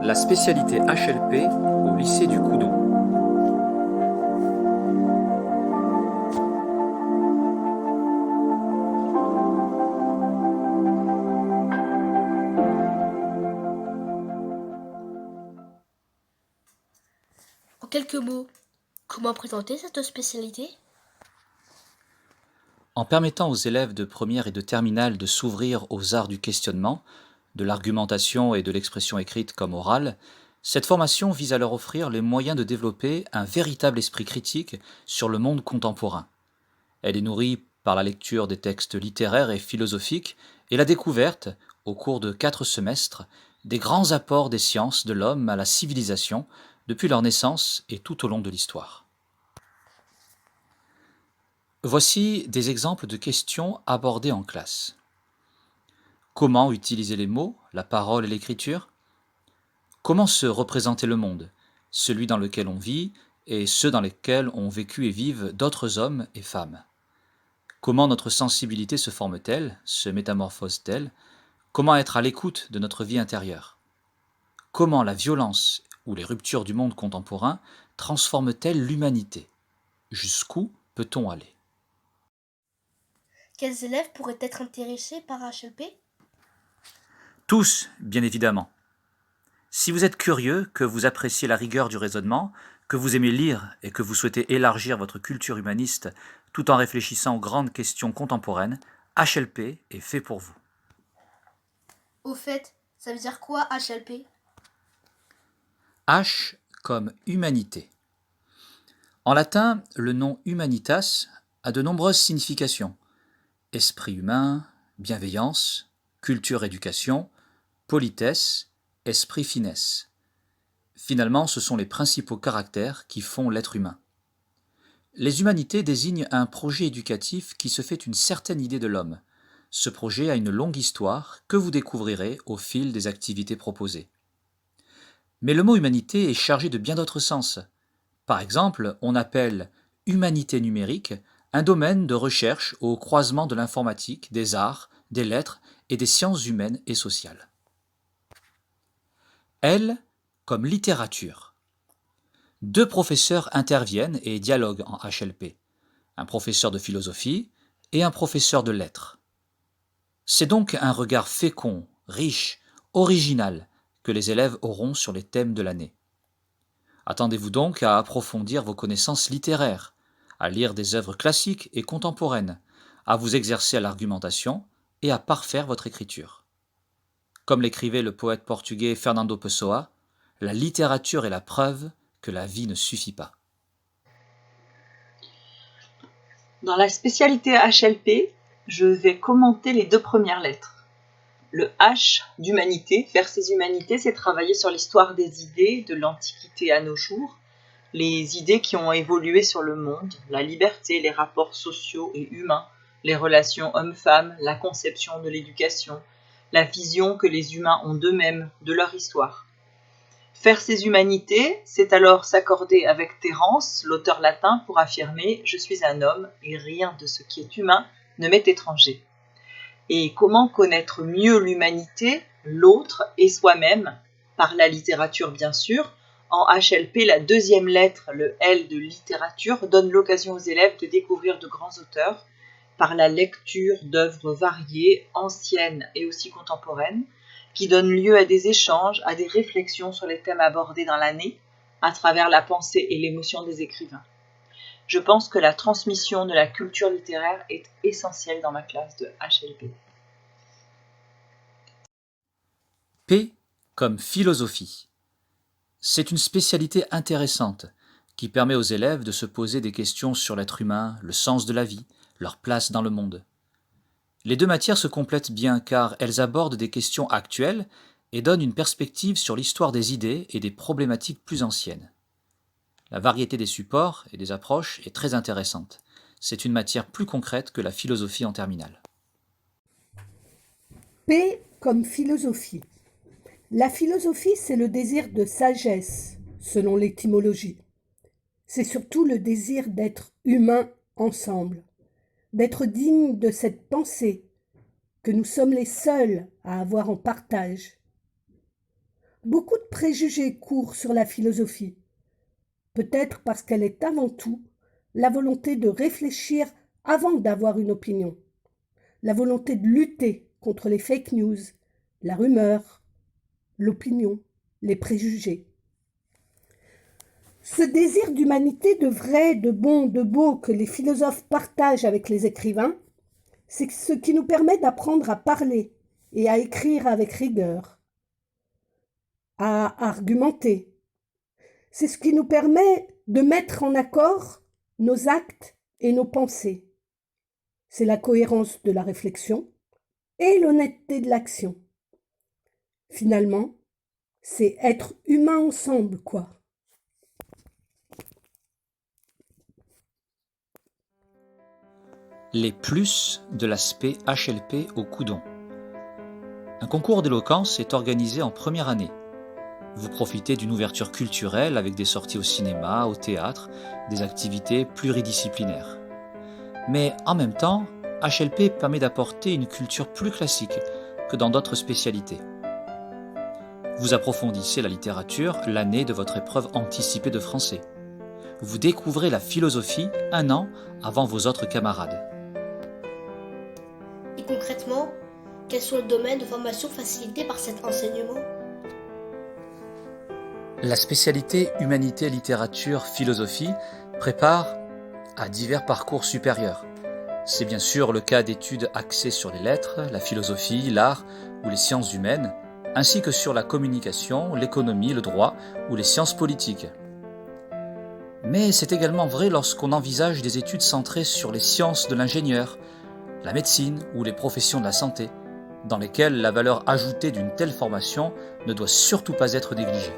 La spécialité HLP au lycée du Coudon. En quelques mots, comment présenter cette spécialité? En permettant aux élèves de première et de terminale de s'ouvrir aux arts du questionnement, de l'argumentation et de l'expression écrite comme orale, cette formation vise à leur offrir les moyens de développer un véritable esprit critique sur le monde contemporain. Elle est nourrie par la lecture des textes littéraires et philosophiques et la découverte, au cours de 4 semestres, des grands apports des sciences de l'homme à la civilisation depuis leur naissance et tout au long de l'histoire. Voici des exemples de questions abordées en classe. Comment utiliser les mots, la parole et l'écriture? Comment se représenter le monde, celui dans lequel on vit et ceux dans lesquels ont vécu et vivent d'autres hommes et femmes? Comment notre sensibilité se forme-t-elle, se métamorphose-t-elle? Comment être à l'écoute de notre vie intérieure? Comment la violence ou les ruptures du monde contemporain transforment-elles l'humanité? Jusqu'où peut-on aller? Quels élèves pourraient être intéressés par HLP? Tous, bien évidemment. Si vous êtes curieux, que vous appréciez la rigueur du raisonnement, que vous aimez lire et que vous souhaitez élargir votre culture humaniste tout en réfléchissant aux grandes questions contemporaines, HLP est fait pour vous. Au fait, ça veut dire quoi HLP? H comme humanité. En latin, le nom humanitas a de nombreuses significations. Esprit humain, bienveillance, culture-éducation, politesse, esprit finesse. Finalement, ce sont les principaux caractères qui font l'être humain. Les humanités désignent un projet éducatif qui se fait une certaine idée de l'homme. Ce projet a une longue histoire que vous découvrirez au fil des activités proposées. Mais le mot humanité est chargé de bien d'autres sens. Par exemple, on appelle humanité numérique un domaine de recherche au croisement de l'informatique, des arts, des lettres et des sciences humaines et sociales. L comme littérature. 2 professeurs interviennent et dialoguent en HLP, un professeur de philosophie et un professeur de lettres. C'est donc un regard fécond, riche, original que les élèves auront sur les thèmes de l'année. Attendez-vous donc à approfondir vos connaissances littéraires, à lire des œuvres classiques et contemporaines, à vous exercer à l'argumentation et à parfaire votre écriture. Comme l'écrivait le poète portugais Fernando Pessoa, la littérature est la preuve que la vie ne suffit pas. Dans la spécialité HLP, je vais commenter les 2 premières lettres. Le H d'humanité, faire ses humanités, c'est travailler sur l'histoire des idées de l'Antiquité à nos jours, les idées qui ont évolué sur le monde, la liberté, les rapports sociaux et humains, les relations hommes-femmes, la conception de l'éducation, la vision que les humains ont d'eux-mêmes, de leur histoire. Faire ses humanités, c'est alors s'accorder avec Terence, l'auteur latin, pour affirmer « Je suis un homme et rien de ce qui est humain ne m'est étranger ». Et comment connaître mieux l'humanité, l'autre et soi-même? Par la littérature, bien sûr. En HLP, la 2e lettre, le L de littérature, donne l'occasion aux élèves de découvrir de grands auteurs par la lecture d'œuvres variées, anciennes et aussi contemporaines, qui donnent lieu à des échanges, à des réflexions sur les thèmes abordés dans l'année, à travers la pensée et l'émotion des écrivains. Je pense que la transmission de la culture littéraire est essentielle dans ma classe de HLP. P comme philosophie. C'est une spécialité intéressante qui permet aux élèves de se poser des questions sur l'être humain, le sens de la vie, leur place dans le monde. Les 2 matières se complètent bien car elles abordent des questions actuelles et donnent une perspective sur l'histoire des idées et des problématiques plus anciennes. La variété des supports et des approches est très intéressante. C'est une matière plus concrète que la philosophie en terminale. P comme philosophie. La philosophie, c'est le désir de sagesse, selon l'étymologie. C'est surtout le désir d'être humain ensemble, d'être digne de cette pensée que nous sommes les seuls à avoir en partage. Beaucoup de préjugés courent sur la philosophie, peut-être parce qu'elle est avant tout la volonté de réfléchir avant d'avoir une opinion, la volonté de lutter contre les fake news, la rumeur, l'opinion, les préjugés. Ce désir d'humanité, de vrai, de bon, de beau que les philosophes partagent avec les écrivains, c'est ce qui nous permet d'apprendre à parler et à écrire avec rigueur, à argumenter. C'est ce qui nous permet de mettre en accord nos actes et nos pensées. C'est la cohérence de la réflexion et l'honnêteté de l'action. Finalement, c'est être humain ensemble, quoi. Les plus de l'aspect HLP au Coudon. Un concours d'éloquence est organisé en première année. Vous profitez d'une ouverture culturelle avec des sorties au cinéma, au théâtre, des activités pluridisciplinaires. Mais en même temps, HLP permet d'apporter une culture plus classique que dans d'autres spécialités. Vous approfondissez la littérature l'année de votre épreuve anticipée de français. Vous découvrez la philosophie un an avant vos autres camarades. Et concrètement, quels sont les domaines de formation facilités par cet enseignement? La spécialité Humanité, Littérature, Philosophie prépare à divers parcours supérieurs. C'est bien sûr le cas d'études axées sur les lettres, la philosophie, l'art ou les sciences humaines, ainsi que sur la communication, l'économie, le droit ou les sciences politiques. Mais c'est également vrai lorsqu'on envisage des études centrées sur les sciences de l'ingénieur, la médecine ou les professions de la santé, dans lesquelles la valeur ajoutée d'une telle formation ne doit surtout pas être négligée.